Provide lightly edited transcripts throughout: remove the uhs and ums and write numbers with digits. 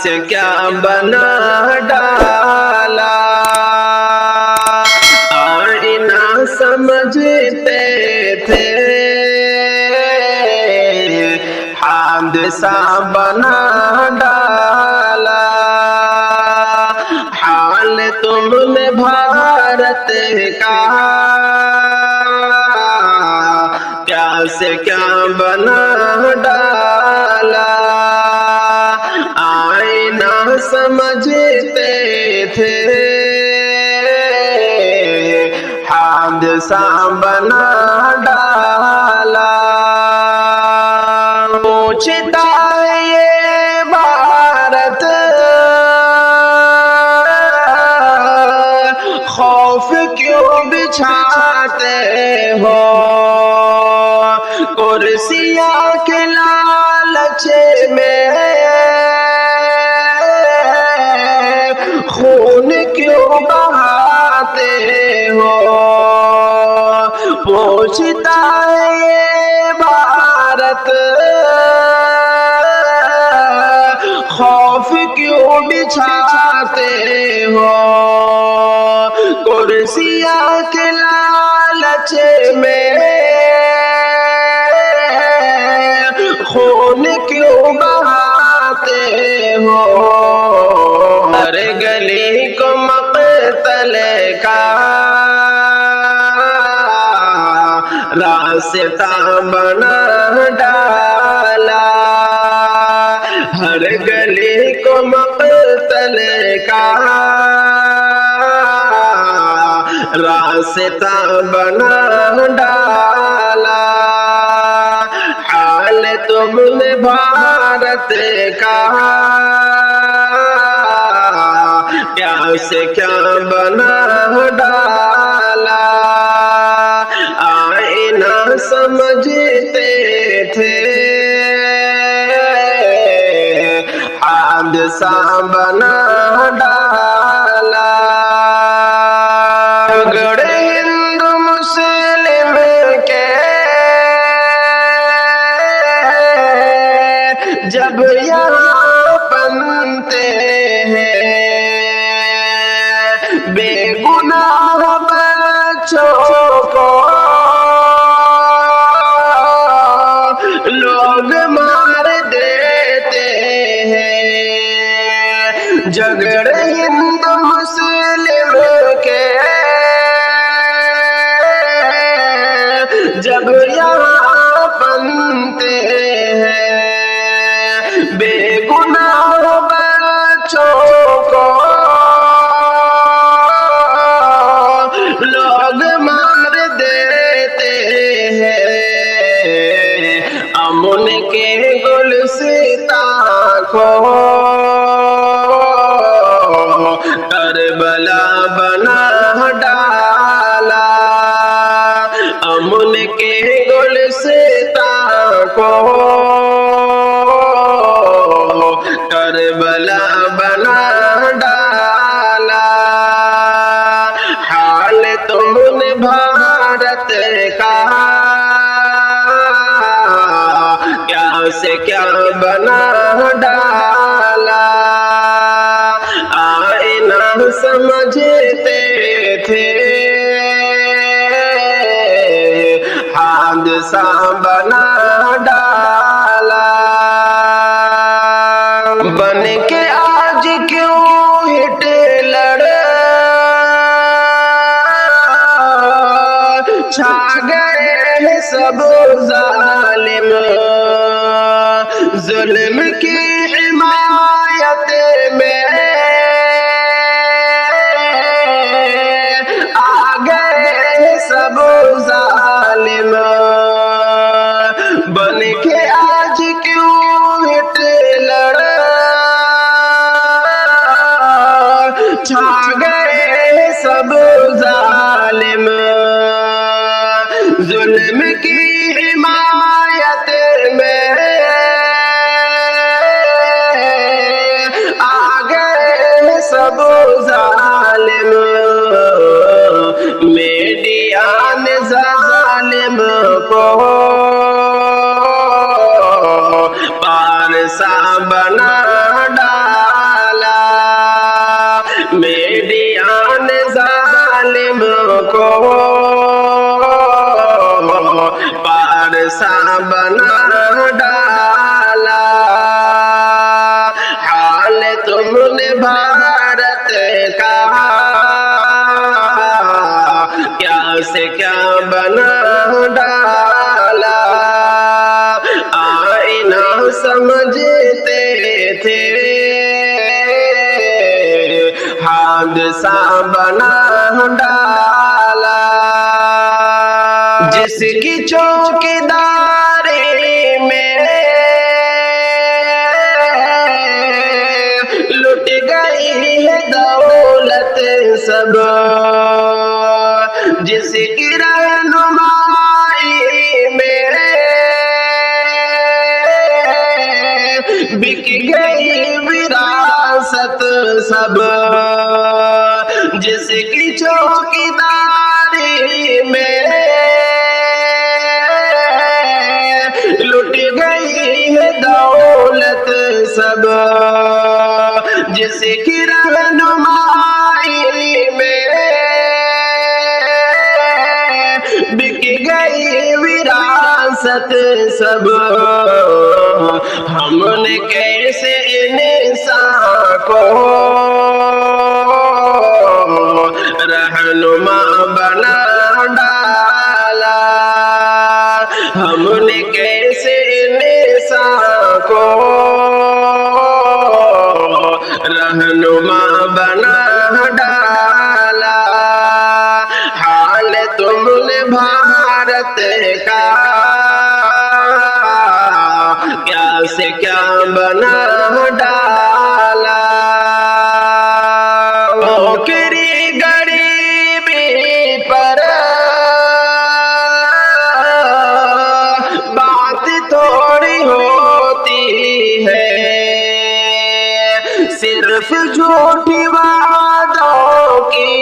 سے کیا بنا ڈالا، آئینہ سمجھتے تھے حادثہ بنا ڈالا، حال تم نے بھارت کا کیا سے کیا بنا ڈالا، آئینہ سمجھتے تھے حادثہ بنا ڈالا، پوچھتا یہ بھارت خوف کیوں بچھاتے ہو، کرسیاں کے لالچ میں خون کیوں بہاتے ہو، پوچھتا ہے بھارت خوف کیوں بچھاتے ہو، کرسیاں کے لالچ میں خون کیوں بہاتے ہو، ہر گلی کو مقتل کا راستہ بنا ڈالا، ہر گلی کو مقتل کا راستہ بنا ڈالا، حال تم نے بھارت کا کیا سے کیا بنا ڈالا، آئینہ سمجھتے تھے حادثہ بنا ڈالا، جھگڑے ہندو مسلم کے جب یہاں پنتے ہیں، بے گناہ بچوں کو لوگ مار دیتے ہیں، جھگڑے ہندو مسلم کے جب یہاں پنتے ہیں، بے گناہ بچوں کو لوگ مار دیتے ہیں، امن کے گلستاں کو کربلا بنا ڈالا، امن کے گلستاں کو کربلا بنا ڈالا، حال تم نے بھارت کا کیا سے کیا بنا ڈالا، آئینہ سمجھتے تھے حادثہ بنا ڈالا، بن کے آج کیوں ہٹلر چھا گئے سب ظالم، ظلم کی حمایت میں آ گئے سب ظالم، بن کے آج کیوں ہٹلر چھا گئے سب ظالم، ظلم کی حمایت میں آ گئے سب ظالم، میڈیا نے ظالم کو پارسا بنا ڈالا، بنا ڈالا، حال تم نے بھارت کا کیا سے کیا بنا ڈالا، آئینہ سمجھتے تھے حادثہ بنا ڈالا، جس کی چوکیداری میں لٹ گئی ہے دولت سب، جس کی رہنمائی میں بک گئی وراثت سب، جس کی چوکیداری میں لٹ گئی ہے دولت سب، جس کی رہنمائی میں بک گئی وراثت سب، ہم نے کیسے انسان کو رہنما بنا ڈالا، ہم نے کیسے انسان کو رہنما بنا ڈالا، حال تم نے بھارت کا کیا سے کیا بنا ڈالا، نوکری غریبی پر بات تھوڑی ہوتی ہے، صرف جھوٹی وعدوں کی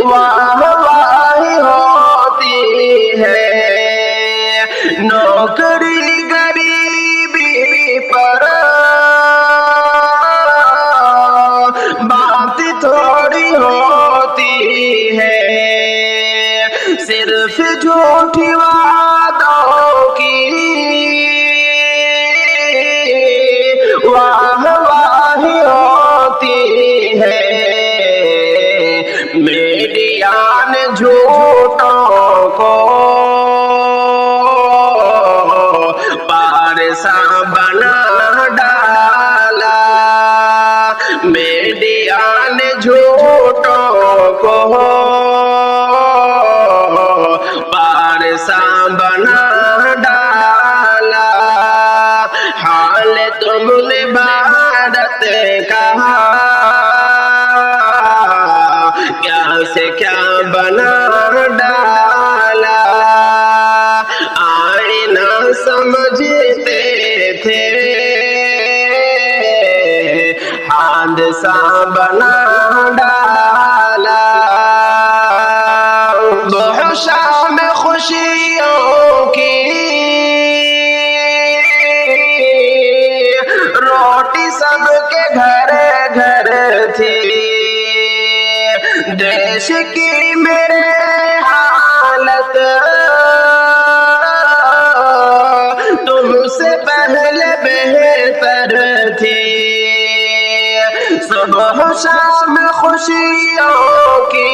واہ واہی ہوتی ہے، نوکری غریبی پر بات تھوڑی ہوتی ہے، صرف جھوٹی وعدوں کی واہ واہی ہوتی ہے، میڈیا نے جھوٹوں کو پارسا بنا ڈالا، میڈیا نے جھوٹوں کو پارسا بنا ڈالا، حال تم نے بھارت کا کیا سے کیا بنا ڈالا، آئینہ سمجھتے تھے حادثہ بنا ڈالا، شام خوشیوں کی روٹی سب کے گھر گھر تھی، دیش کی میرے حالت تم سے پہلے بہتر تھی، صبح شام خوشیوں کی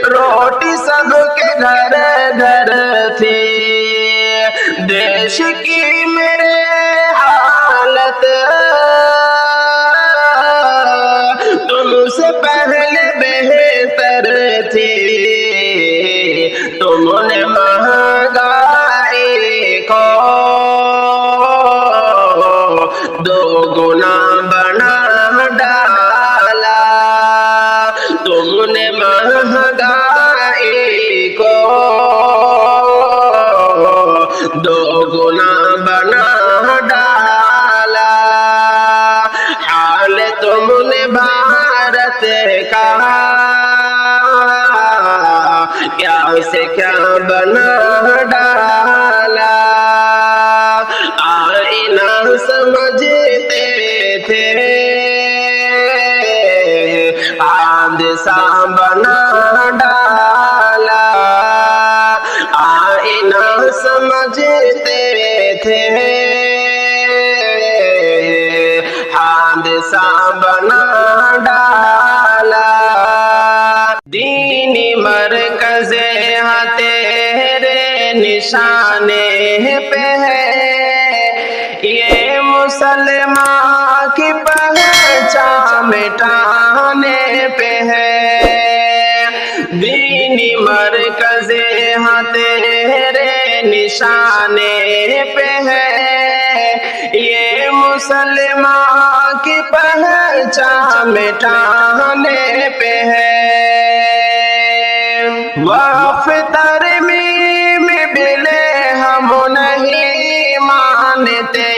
روٹی سب کے گھر گھر تھی، دیش کی میرے حالت تم سے پہلے بہتر تھی، تم نے مہنگائی کو دو گنا بنا ڈالا، تم نے مہنگائی کو دو گنا بنا ڈالا، حال تم نے بھارت کا کیا سے کیا بنا ڈالا، آئینہ سمجھتے تھے حادثہ بنا ڈالا۔ تھے حادثہ بنا ڈالا دینی مرکز ہاں تیرے نشانے پہ ہے یہ مسلمان کی پہچان مٹانے پہ ہے دینی مرکز ہاں تیرے نشانے پہ ہے یہ مسلمان کی پہچان مٹانے پہ ہے وقف ترمیم بلے ہم نہیں مانتے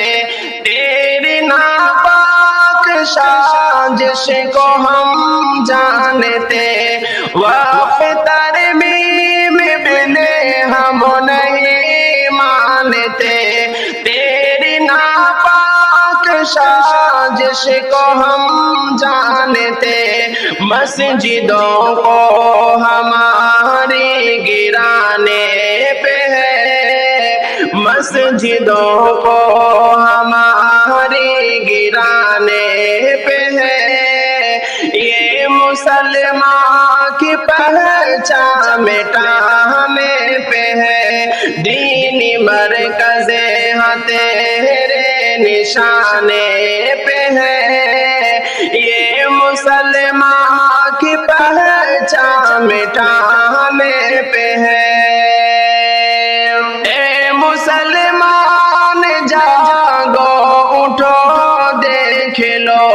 تیری ناپاک سازش کو ہم جانتے وقف ترمیم بلے ہم نہیں مانتے تیری ناپاک سازش کو ہم جانتے مسجدوں کو ہماری گرانے پہ ہے مسجدوں کو ہماری گرانے پہ ہے یہ مسلمان کی پہچان مٹانے پہ ہے دینی مرکز ہاں تیرے نشانے پہ ہے یہ مسلمان کی پہچان مٹانے پہ ہے اے مسلمان جاگو اٹھو دیکھ لو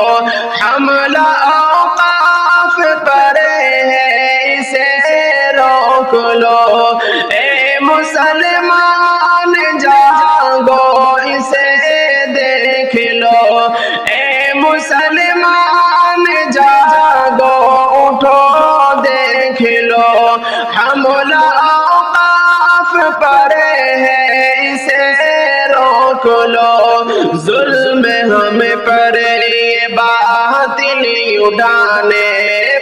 حملہ اوقاف پر ہے اسے روک لو اے مسلمان جاگو اسے دیکھ لو اے مسلمان جاگو اٹھو دیکھ لو حملہ اوقاف پر ہے اسے روک لو ظلم ہم پر یہ باطل اڑانے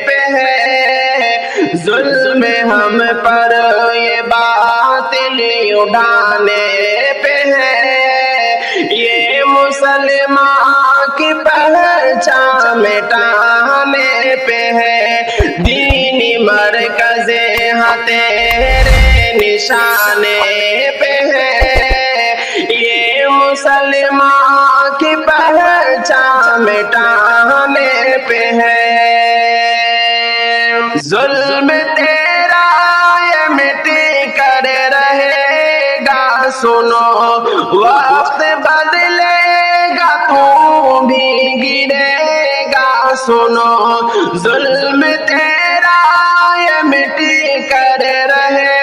پہ ہے ظلم ہم پر یہ باطل اڑانے پہ ہے یہ مسلمان کی پہچان مٹانے پہ ہے دینی مرکز ہاں تیرے نشانے پہ ہے یہ مسلمان کی پہچان مٹانے پہ ہے ظلم تیرا یہ مٹ کر رہے گا سنو وقت بدلے گا تو بھی گرے گا سنو ظلم تیرا یہ مٹ کر رہے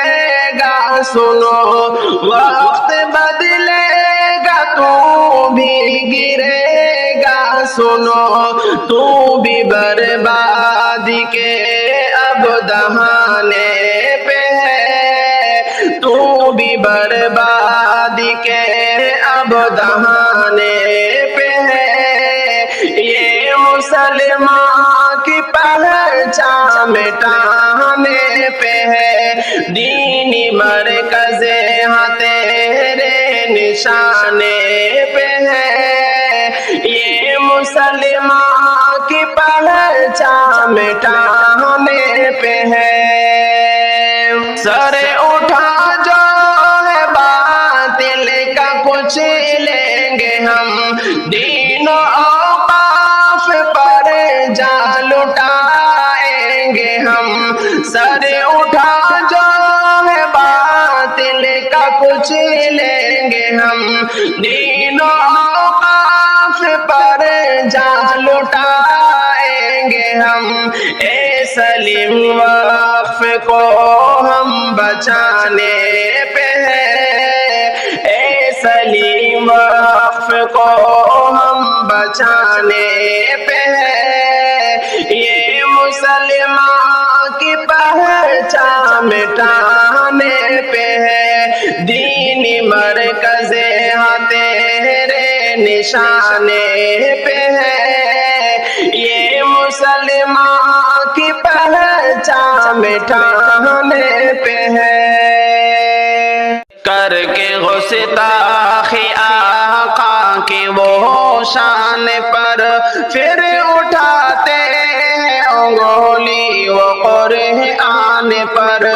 گا سنو وقت بدلے گا تو بھی گرے گا سنو تو بھی بربادی کے اب دہانے پہ ہے تو بھی بربادی کے اب دہانے پہ ہے یہ مسلمان کی پہچان مٹانے پہ ہے دینی مرکز ہاں تیرے نشانے پہ ہے یہ مسلمان کی پہچان مٹانے پہ ہے سر اٹھا جو ہے باطل کا کچھ لیں گے ہم دین و اوقاف پر جان لٹائیں گے ہم سر اٹھا جو ہے باطل کا کچھ لیں گے ہم دین و اوقاف پر جان لٹائیں گے ہم اے سلیم وقف کو ہم بچانے پہ ہے اے سلیم وقف کو ہم بچانے پہ ہے یہ مسلمان کی پہچان مٹانے پہ ہے دینی مرکز ہاں تیرے نشانے پہ ہے یہ مسلمان کی پہچان مٹانے پہ ہے کر کے گستاخی آقا کی وہ شان پر، پھر اٹھاتے ہیں انگلی وہ قرآن پر،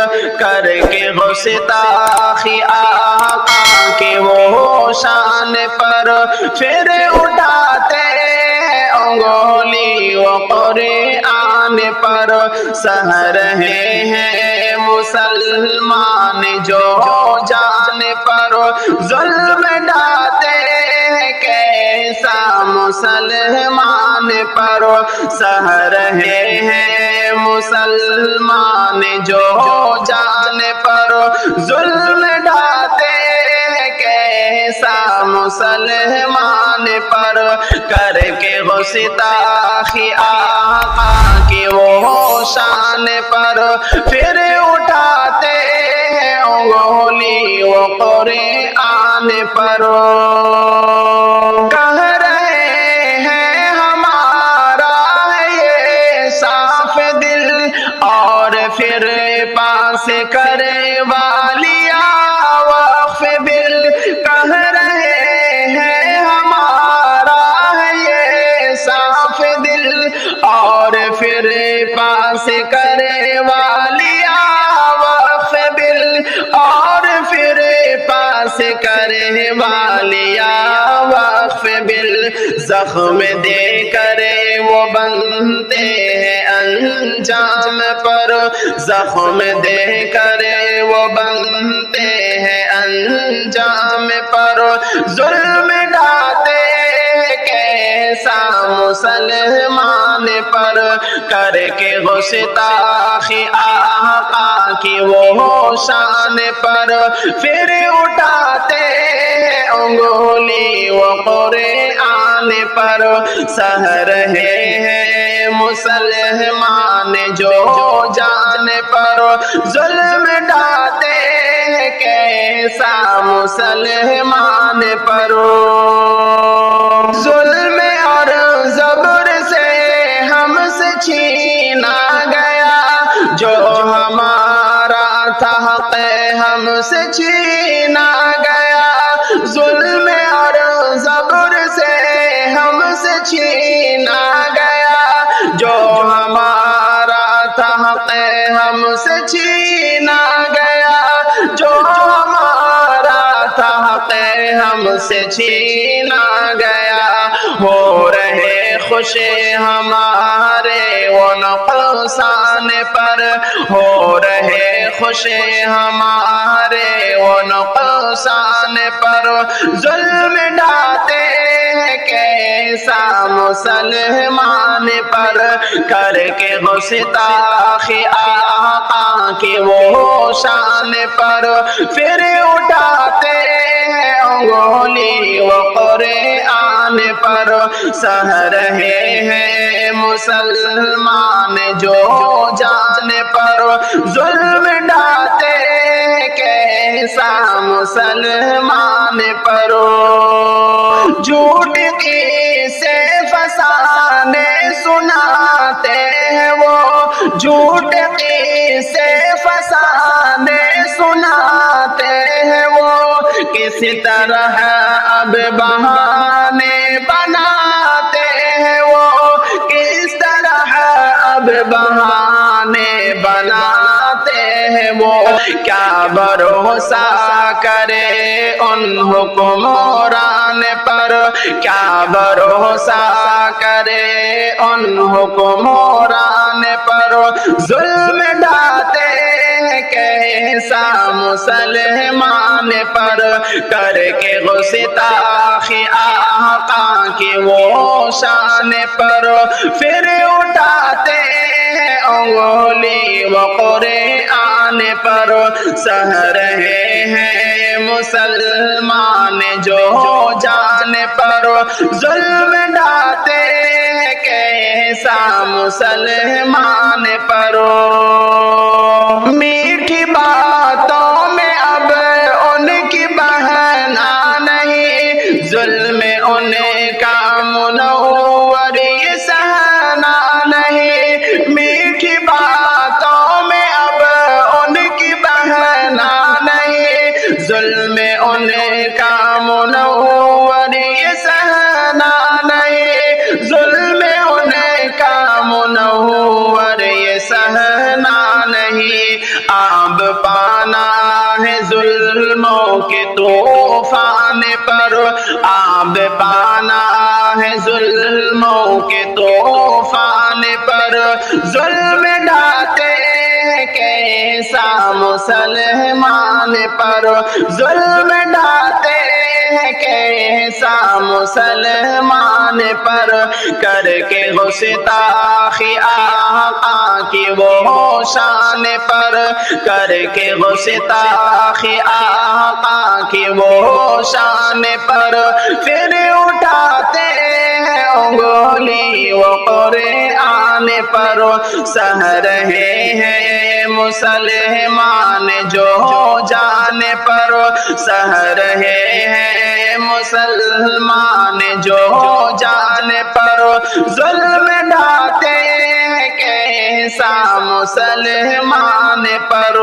کر کے گستاخی آقا کی وہ شان پر، پھر اٹھاتے ہیں انگلی وہ قرآن پر۔ سہ رہے ہیں مسلمان جو جان پر ظلم ڈھاتے ہیں کیسا مسلمان پر، سہ رہے ہیں مسلمان جو جان پر ظلم ڈھاتے ہیں کیسا مسلمان پر، کر کے گستاخی آقا کی وہ شان پر، پھر اٹھاتے ہیں انگلی وہ قرآن پر۔ کہہ رہے ہیں ہمارا ہے یہ صاف دل، اور پھر پاس کرے والیا وقف بل، کہہ رہے ہیں ہمارا ہے یہ صاف دل، اور پھر پاس کرے والیا وقف بل، اور پھر پاس کرے والیا وقف بل، زخم دے کرے وہ بنتے ہیں انجام پر، زخم دے کرے وہ بنتے ہیں انجام پر، ظلم ڈھاتے کیسا مسلمان پر، کر کے گستاخی آقا کی وہ شان پر، پھر اٹھاتے انگلی وہ قرآن پر۔ سہ رہے ہیں مسلمان جو جان پر ظلم ڈھاتے کیسا مسلمان پر، ظلم اور زبر سے ہم سے چھینا گیا جو ہمارا تھا حق ہم سے چھینا گیا، ظلم اور زبر سے ہم سے چھینا گیا جو ہمارا تھا حق ہم سے چھینا گیا، جو ہمارا تھا حق ہم سے چھینا گیا، ہو رہے خوش ہمارے وہ نقصان پر، ہو رہے خوش ہمارے وہ نقصان پر، ظلم ڈھاتے کیسا مسلمان پر، کر کے گستاخی آقا کی وہ شان پر، پھر اٹھاتے انگلی وہ قرآن پر۔ سہ رہے ہیں مسلمان جو جان پر ظلم ڈھاتے کیسا مسلمان پر، جھوٹ کی سے فسانے سناتے ہیں وہ، جھوٹ کی سے فسانے سناتے ہیں وہ، کسی طرح اب بہانے بناتے ہیں وہ، کس طرح اب بہانے بناتے ہیں وہ، کیا بھروسہ کرے ان حکمران پر، کیا بھروسہ کرے ان حکمران پر، ظلم ڈھاتے کیسا مسلمان پر، کر کے گستاخی آقا کی وہ شان پر، پھر اٹھاتے انگلی وہ قرآن پر۔ سہ رہے ہیں مسلمان جو جان پر ظلم ڈھاتے کیسا مسلمان پر، میٹھی باتوں میں اب ان کی بہنا نہیں، ظلم ان کا منور یہ سہنا نہیں، میٹھی باتوں میں اب ان کی بہنا نہیں، ظلم ظلموں کے طوفان پر، آب پانا ہے ظلموں کے طوفان پر، ظلم ڈھاتے کیسا مسلمان پر، ظلم ڈھاتے کیسا مسلمان پر، کر کے گستاخی آقا کی وہ شان پر، کر کے گستاخی آقا کی وہ شان پر، پھر اٹھاتے ہیں انگلی وہ قرآن پر، سہ رہے ہیں مسلمان جو جان پر، سہ رہے ہیں مسلمان جو جان پر، ظلم ڈھاتے کیسا مسلمان پر۔